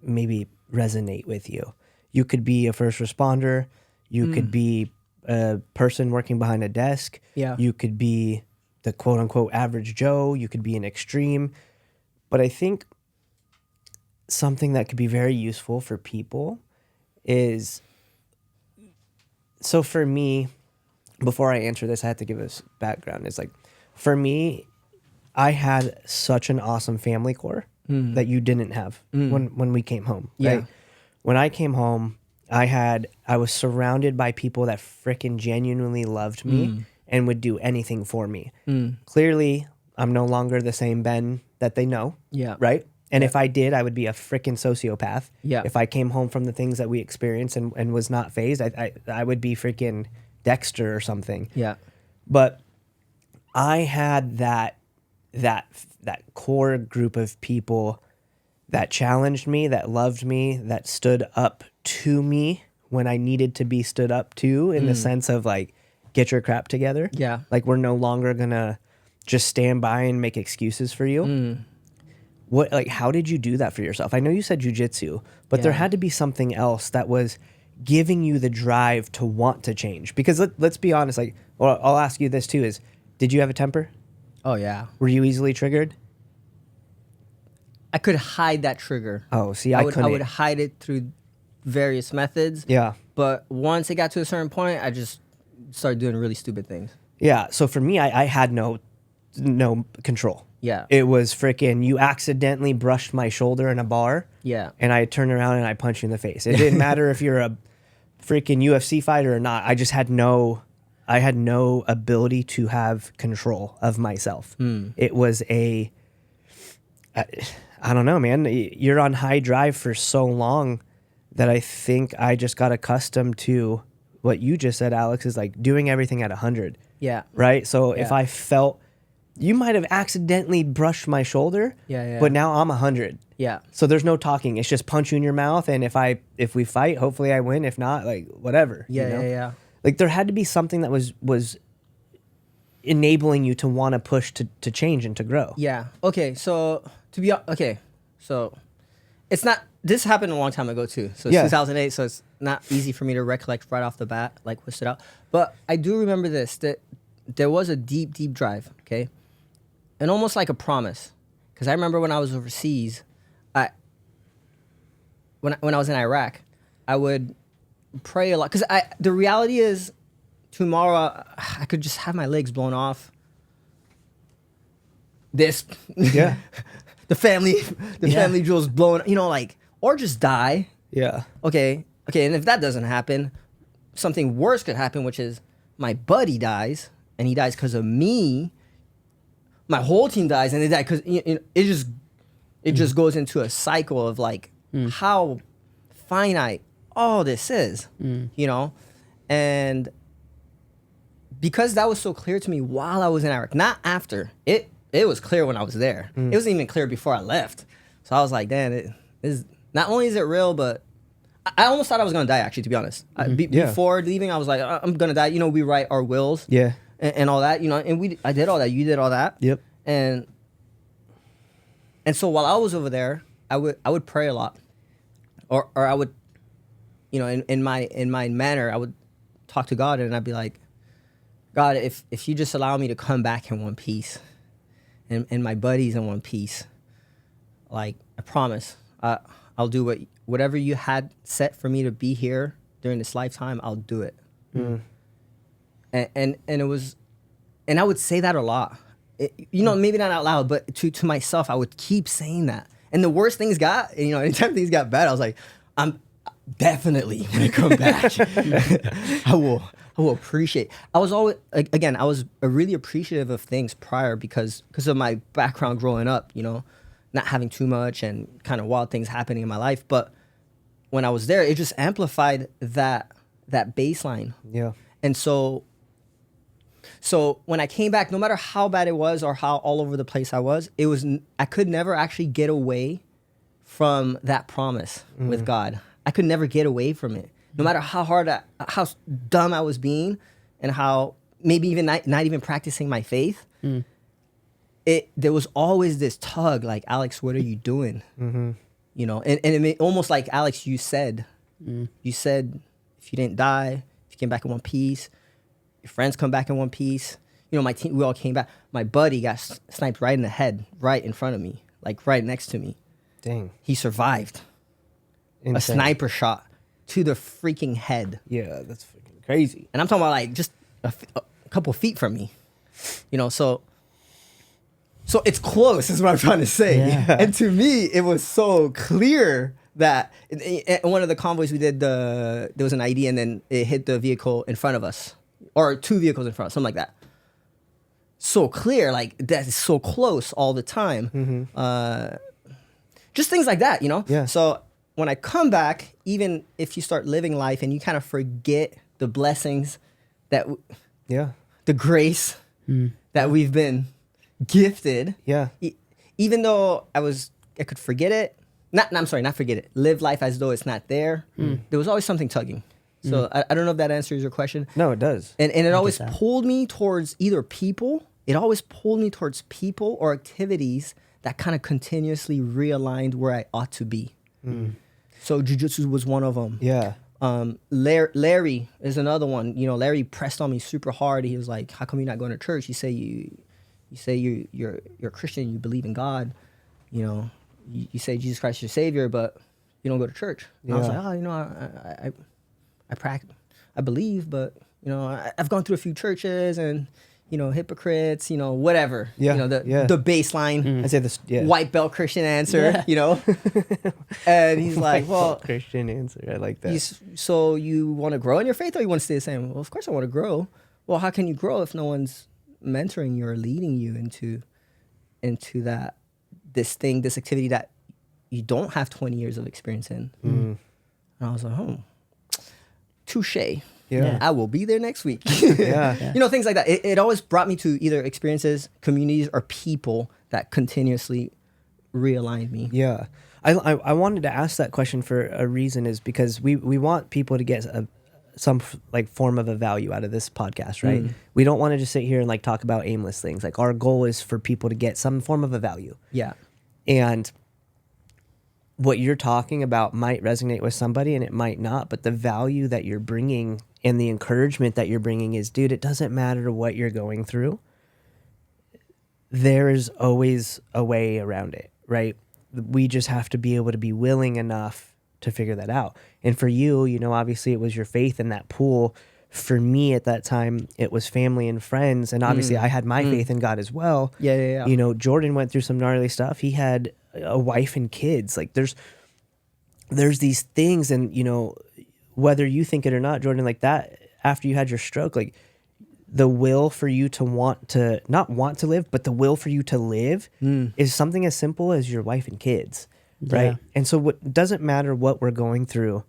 maybe resonate with you. You could be a first responder. You could be a person working behind a desk. Yeah. You could be the quote unquote average Joe. You could be an extreme. But I think something that could be very useful for people is... So for me, before I answer this, I have to give this background. It's like, for me, I had such an awesome family core that you didn't have when we came home. Right? Yeah. When I came home, I was surrounded by people that freaking genuinely loved me and would do anything for me. Clearly, I'm no longer the same Ben that they know. Yeah. Right? And if I did, I would be a freaking sociopath. Yeah. If I came home from the things that we experienced and was not phased, I would be freaking Dexter or something. Yeah. But I had that core group of people that challenged me, that loved me, that stood up to me when I needed to be stood up to, in the sense of like, get your crap together. Yeah. Like, we're no longer gonna just stand by and make excuses for you. How did you do that for yourself? I know you said jiu-jitsu, but there had to be something else that was giving you the drive to want to change. Because let's be honest, I'll ask you this too, is, did you have a temper? Oh, yeah. Were you easily triggered? I could hide that trigger. Oh, see, I couldn't. I would hide it through various methods. Yeah. But once it got to a certain point, I just started doing really stupid things. Yeah. So for me, I had no control. Yeah. It was freaking, you accidentally brushed my shoulder in a bar. Yeah. And I turned around and I punched you in the face. It didn't matter if you're a freaking UFC fighter or not. I just had no ability to have control of myself. It was I don't know, man. You're on high drive for so long that I think I just got accustomed to what you just said, Alex, is like doing everything at 100. Yeah. Right? So if I felt, you might have accidentally brushed my shoulder, but now I'm 100. Yeah. So there's no talking. It's just punch you in your mouth, and if we fight, hopefully I win. If not, like whatever. Yeah, you know? yeah. Like there had to be something that was enabling you to want to push to change and to grow. Yeah. Okay. So so it's not. This happened a long time ago too. So it's 2008. So it's not easy for me to recollect right off the bat, like what stood out. But I do remember this, that there was a deep drive. Okay. And almost like a promise, because I remember when I was overseas, when I was in Iraq, I would pray a lot, because the reality is, tomorrow I could just have my legs blown off. The family jewels blown, like, or just die. Yeah. Okay, and if that doesn't happen, something worse could happen, which is my buddy dies, and he dies because of me. My whole team dies, and they die because it just goes into a cycle of like how finite all this is, and because that was so clear to me while I was in Iraq, not after. It was clear when I was there. It wasn't even clear before I left. So I was like, damn, it is, not only is it real, but I almost thought I was gonna die. Actually, to be honest, before leaving, I was like, I'm gonna die. We write our wills. Yeah. And all that, and I did all that. You did all that. Yep. And so while I was over there, I would pray a lot, or I would, in my manner, I would talk to God, and I'd be like, God, if you just allow me to come back in one piece, and my buddies in one piece, like, I promise, I'll do whatever you had set for me to be here during this lifetime. I'll do it. And it was, and I would say that a lot, maybe not out loud, but to myself, I would keep saying that. And the worst things got, anytime things got bad, I was like, I'm definitely gonna come back. I will appreciate. I was always, again, I was really appreciative of things prior because of my background growing up, not having too much and kind of wild things happening in my life. But when I was there, it just amplified that baseline. Yeah. And so when I came back, no matter how bad it was or how all over the place I was, I could never actually get away from that promise with God. I could never get away from it. No matter how how dumb I was being, and how maybe even not even practicing my faith, there was always this tug, like, Alex, what are you doing? And almost like, Alex, you said if you didn't die, if you came back in one piece, your friends come back in one piece. My team, we all came back. My buddy got sniped right in the head, right in front of me, like right next to me. Dang. He survived. Insane. A sniper shot to the freaking head. Yeah, that's freaking crazy. And I'm talking about like just a couple feet from me. So it's close is what I'm trying to say. Yeah. And to me, it was so clear that in one of the convoys we did, there was an ID, and then it hit the vehicle in front of us, or two vehicles in front, something like that. So clear, like that is so close all the time. Just things like that, Yeah. So when I come back, even if you start living life and you kind of forget the blessings the grace that we've been gifted. Yeah. Even though I could forget it. Not forget it. Live life as though it's not there. There was always something tugging. So I don't know if that answers your question. No, it does. And it always pulled me towards either people. It always pulled me towards people or activities that kind of continuously realigned where I ought to be. So jiu-jitsu was one of them. Yeah. Larry is another one. Larry pressed on me super hard. He was like, "How come you're not going to church? You say you're a Christian. You believe in God. You say Jesus Christ is your Savior, but you don't go to church. And I was like, oh, you know, I practice, I believe, but you know, I've gone through a few churches and, you know, hypocrites, you know, whatever. Yeah. You know, the baseline I say this. Yeah. white belt Christian answer, you know? And he's like, well, Christian answer. I like that. So you want to grow in your faith or you want to stay the same? Well, of course I want to grow. Well, how can you grow if no one's mentoring you or leading you into this activity that you don't have 20 years of experience in? And I was like, oh, touche. Yeah. I will be there next week. Yeah. You know, things like that. It always brought me to either experiences, communities, or people that continuously realigned me. Yeah. I wanted to ask that question for a reason, is because we want people to get some like form of a value out of this podcast, right? We don't want to just sit here and like talk about aimless things. Like our goal is for people to get some form of a value. Yeah. And what you're talking about might resonate with somebody and it might not, but the value that you're bringing and the encouragement that you're bringing is, dude, it doesn't matter what you're going through. There is always a way around it, right? We just have to be able to be willing enough to figure that out. And for you, you know, obviously it was your faith in that pool. For me at that time, it was family and friends. And obviously I had my faith in God as well. Yeah. You know, Jordan went through some gnarly stuff. He had a wife and kids. Like there's these things, and, you know, whether you think it or not, Jordan, like that, after you had your stroke, like the will for you to not want to live, but the will for you to live is something as simple as your wife and kids, right? Yeah. And so it doesn't matter what we're going through,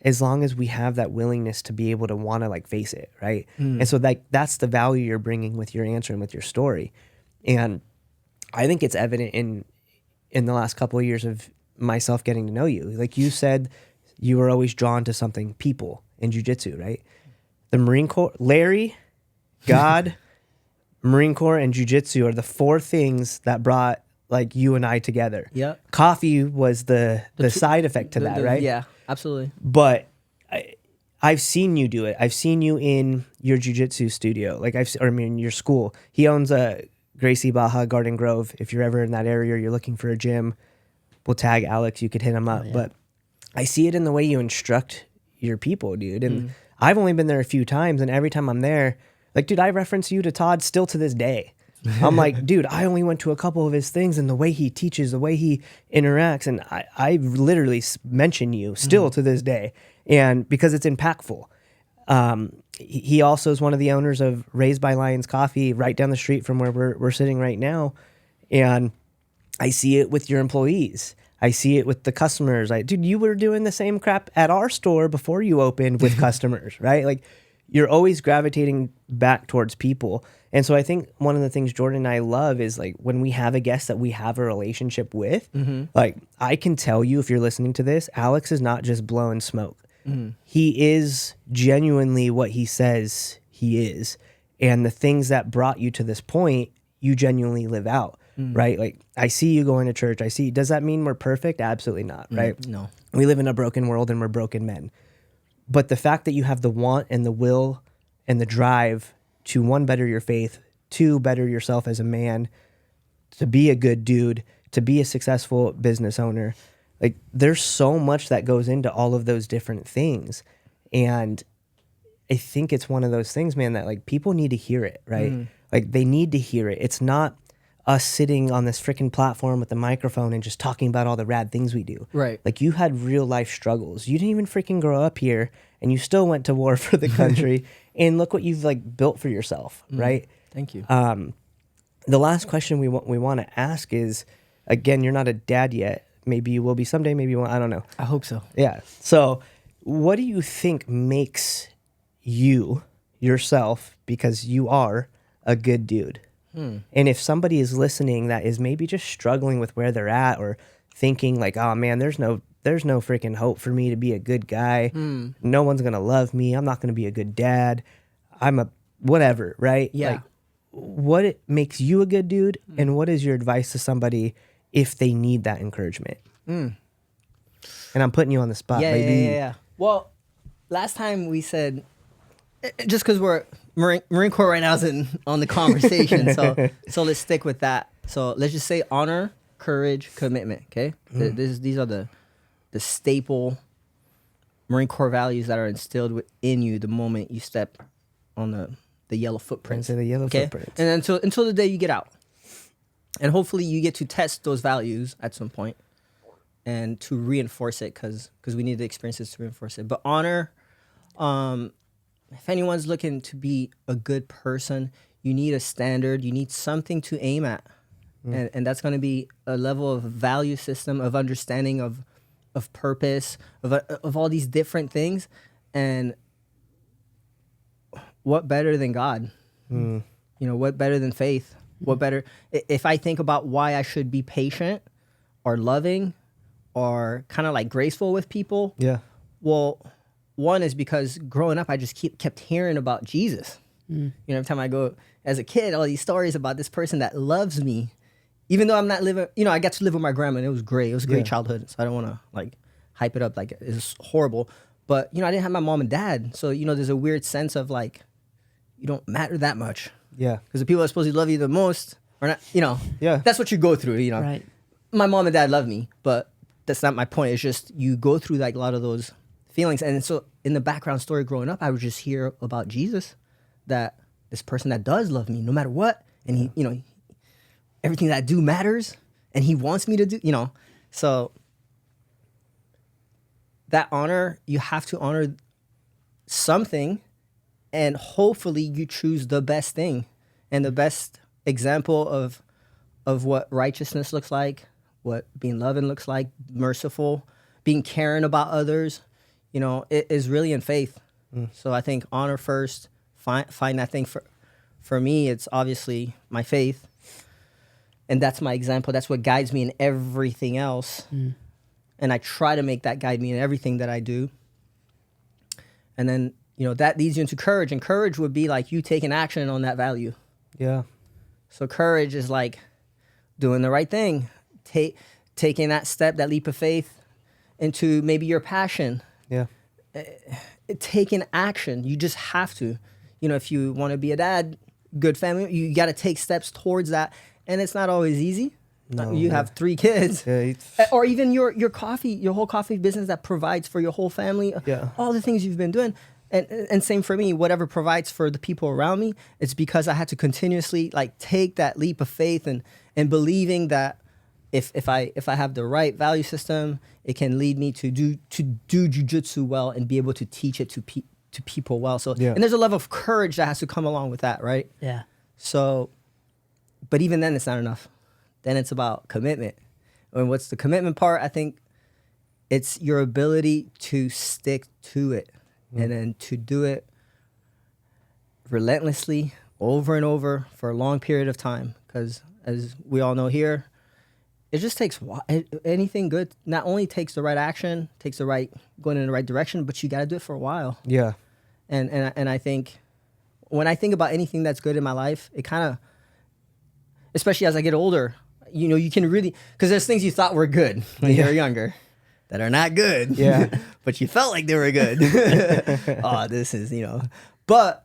as long as we have that willingness to be able to want to like face it, right? And so that's the value you're bringing with your answer and with your story. And I think it's evident in the last couple of years of myself getting to know you. Like you said, you were always drawn to something, people in jiu-jitsu, right? The Marine Corps, Larry, God, Marine Corps, and jiu-jitsu are the four things that brought like you and I together. Yeah. Coffee was the side effect to that, right? Yeah, absolutely. But I've seen you do it. I've seen you in your jiu-jitsu studio. Like your school. He owns a Gracie, Barra, Garden Grove. If you're ever in that area or you're looking for a gym, we'll tag Alex. You could hit him up. But I see it in the way you instruct your people, dude. And I've only been there a few times, and every time I'm there, like, dude, I reference you to Todd still to this day. I'm like, dude, I only went to a couple of his things, and the way he teaches, the way he interacts, and I literally mention you still to this day, and because it's impactful. He also is one of the owners of Raised by Lions Coffee right down the street from where we're sitting right now, and I see it with your employees. I see it with the customers. Dude, you were doing the same crap at our store before you opened with customers, right? Like, you're always gravitating back towards people. And so I think one of the things Jordan and I love is like when we have a guest that we have a relationship with, like I can tell you, if you're listening to this, Alex is not just blowing smoke. He is genuinely what he says he is. And the things that brought you to this point, you genuinely live out. Right? Like I see you going to church. Does that mean we're perfect? Absolutely not. Right? No. We live in a broken world and we're broken men. But the fact that you have the want and the will and the drive to, one, better your faith, two, better yourself as a man, to be a good dude, to be a successful business owner, like there's so much that goes into all of those different things. And I think it's one of those things, man, that like people need to hear it, right? Like they need to hear it. It's not us sitting on this freaking platform with the microphone and just talking about all the rad things we do. Right. Like you had real life struggles. You didn't even freaking grow up here, and you still went to war for the country. And look what you've like built for yourself, right? Thank you. The last question we want to ask is, again, you're not a dad yet. Maybe you will be someday. Maybe you won't. I don't know. I hope so. Yeah. So what do you think makes you yourself, because you are a good dude? And if somebody is listening that is maybe just struggling with where they're at, or thinking like, oh man, there's no freaking hope for me to be a good guy. No one's going to love me. I'm not going to be a good dad. I'm a whatever, right? Yeah. Like, what makes you a good dude, and what is your advice to somebody if they need that encouragement? And I'm putting you on the spot. Yeah. Well, last time we said, just because we're Marine Corps right now is on the conversation, so let's stick with that. So let's just say honor, courage, commitment. Okay, these are the the staple Marine Corps values that are instilled within you the moment you step on the yellow footprints. Into the yellow footprints. And until the day you get out. And hopefully you get to test those values at some point and to reinforce it because we need the experiences to reinforce it. But honor, if anyone's looking to be a good person, you need a standard. You need something to aim at. And that's going to be a level of value system, of understanding of purpose, of all these different things. And what better than God? You know, what better than faith? What better? If I think about why I should be patient or loving or kind of like graceful with people. Yeah. Well, one is because growing up, I just kept hearing about Jesus. You know, every time I go as a kid, all these stories about this person that loves me, even though I'm not living, you know, I got to live with my grandma and it was great. It was a great childhood. So I don't want to like hype it up like it's horrible. But, you know, I didn't have my mom and dad. So, you know, there's a weird sense of like, you don't matter that much. Yeah. Because the people that are supposed to love you the most are not, you know. Yeah. That's what you go through, you know. Right. My mom and dad love me, but that's not my point. It's just you go through like a lot of those feelings. And so in the background story growing up, I would just hear about Jesus, that this person that does love me no matter what. And he, you know, everything that I do matters and he wants me to do, you know. So that honor, you have to honor something and hopefully you choose the best thing and the best example of what righteousness looks like, what being loving looks like, merciful, being caring about others, you know, it is really in faith. So I think honor first, find that thing. For me, it's obviously my faith. And that's my example. That's what guides me in everything else. And I try to make that guide me in everything that I do. And then, you know, that leads you into courage. And courage would be like you taking action on that value. Yeah. So courage is like doing the right thing. Taking that step, that leap of faith into maybe your passion. Yeah. Taking action. You just have to. You know, if you want to be a dad, good family, you got to take steps towards that. And it's not always easy. No, you have 3 kids. Yeah, or even your coffee, your whole coffee business that provides for your whole family. Yeah. All the things you've been doing. And same for me, whatever provides for the people around me, it's because I had to continuously like take that leap of faith and believing that if I have the right value system, it can lead me to do jujitsu well and be able to teach it to people well. So and there's a level of courage that has to come along with that, right? Yeah. So, but even then, it's not enough. Then it's about commitment. And what's the commitment part? I think it's your ability to stick to it. And then to do it relentlessly over and over for a long period of time. Because as we all know here, it just takes anything good. Not only takes the right action, takes the right going in the right direction, but you got to do it for a while. Yeah. And I think when I think about anything that's good in my life, it kind of, especially as I get older, you know, you can really, because there's things you thought were good when you were younger that are not good. Yeah. But you felt like they were good. Oh, this is, you know. But,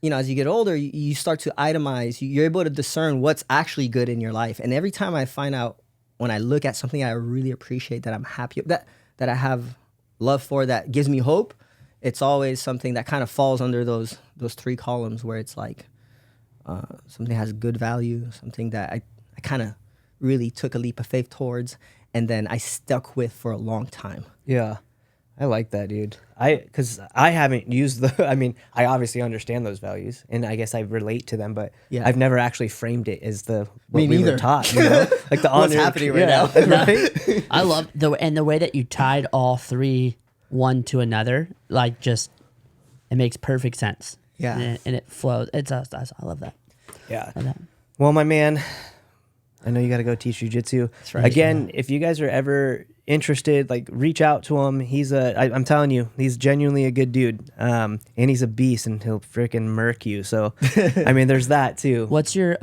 you know, as you get older, you start to itemize. You're able to discern what's actually good in your life. And every time I find out, when I look at something I really appreciate, that I'm happy, that I have love for, that gives me hope, it's always something that kind of falls under those 3 columns where it's like something has good value, something that I kind of really took a leap of faith towards, and then I stuck with for a long time. Yeah. I like that, dude. Because I haven't used I mean, I obviously understand those values, and I guess I relate to them, but I've never actually framed it as what Me we neither. were taught. You know? Like the What's honor, happening right now? Right? I love the way that you tied all 3 one to another. Like, just it makes perfect sense. Yeah. and it flows. I love that. Yeah. I love that. Well, my man, I know you got to go teach jujitsu. That's right. Again, if you guys are ever interested, like, reach out to him. I'm telling you, he's genuinely a good dude. And he's a beast, and he'll freaking murk you. So, I mean, there's that too. What's your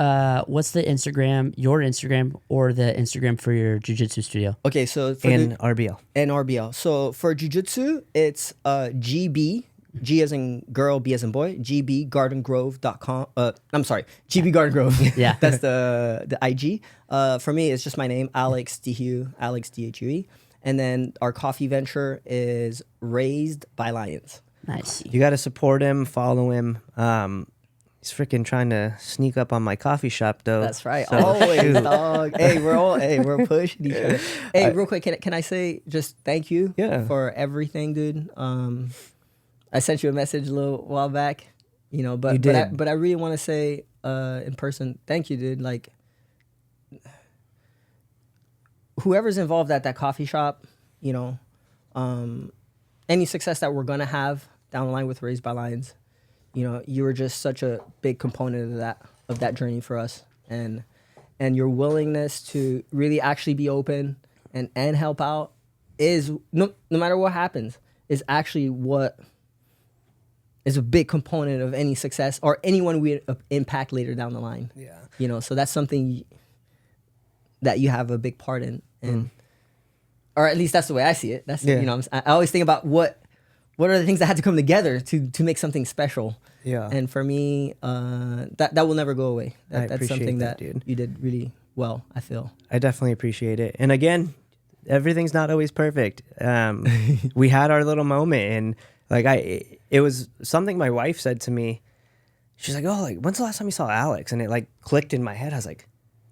what's the Instagram, your Instagram, or the Instagram for your jiu-jitsu studio? Okay, so for RBL. and RBL. So for jiu-jitsu, it's GB, G as in girl, B as in boy, gbgardengrove.com. I'm sorry, GB Garden Grove. Yeah. That's the IG. For me, it's just my name, Alex Dhue, Alex Dhue. And then our coffee venture is Raised by Lions. Nice. You got to support him, follow him. He's freaking trying to sneak up on my coffee shop, though. That's right. So, Always, shoot. dog. We're pushing each other. Hey, real quick, can I say just thank you for everything, dude? I sent you a message a little while back, you know, but I really want to say in person, thank you, dude. Like, whoever's involved at that coffee shop, you know, any success that we're gonna have down the line with Raised by Lions, you know, you were just such a big component of that journey for us, and your willingness to really actually be open and help out is no matter what happens, is actually what is a big component of any success or anyone we impact later down the line. Yeah. You know, so that's something that you have a big part in, and or at least that's the way I see it. That's you know, I always think about what are the things that had to come together to make something special. Yeah. And for me, that will never go away. That's something that dude. you did really well, I feel. I definitely appreciate it. And again, everything's not always perfect. We had our little moment, and like it was something my wife said to me. She's like, "Oh, like when's the last time you saw Alex?" And it like clicked in my head. I was like,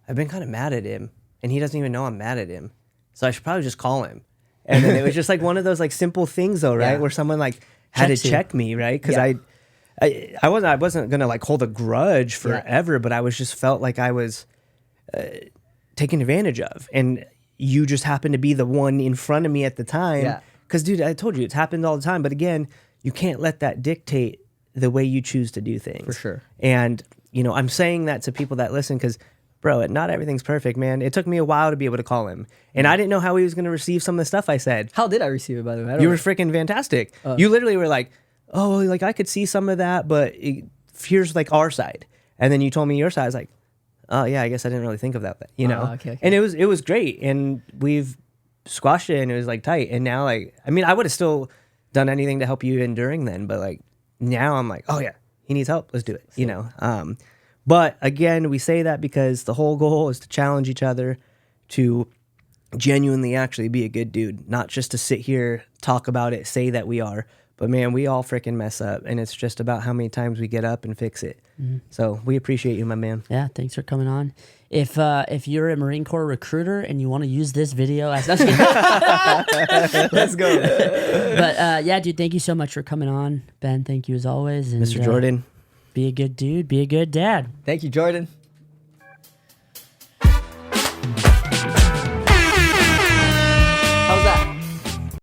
I've been kind of mad at him, and he doesn't even know I'm mad at him. So I should probably just call him. And then it was just like one of those like simple things, though, right? Yeah. Where someone like had to check me, right? Because I wasn't gonna like hold a grudge forever, but I was just felt like I was taken advantage of, and you just happened to be the one in front of me at the time. Yeah. Because, dude, I told you it's happened all the time. But again, you can't let that dictate the way you choose to do things. For sure. And you know, I'm saying that to people that listen because, bro, not everything's perfect, man. It took me a while to be able to call him, and I didn't know how he was gonna receive some of the stuff I said. How did I receive it, by the way? You were freaking fantastic. You literally were like, oh, like I could see some of that, but here's like our side. And then you told me your side. I was like, oh yeah, I guess I didn't really think of that, you know? Okay. And it was great. And we've squashed it, and it was like tight. And now, like, I mean, I would have still done anything to help you even during then, but like now I'm like, oh yeah, he needs help. Let's do it. You know? But again, we say that because the whole goal is to challenge each other to genuinely actually be a good dude, not just to sit here, talk about it, say that we are. But man, we all freaking mess up, and it's just about how many times we get up and fix it. So we appreciate you, my man. Yeah, thanks for coming on. If you're a Marine Corps recruiter and you want to use this video as Let's go. but yeah, dude, thank you so much for coming on. Ben, thank you as always. And, Mr. Jordan. Be a good dude. Be a good dad. Thank you, Jordan.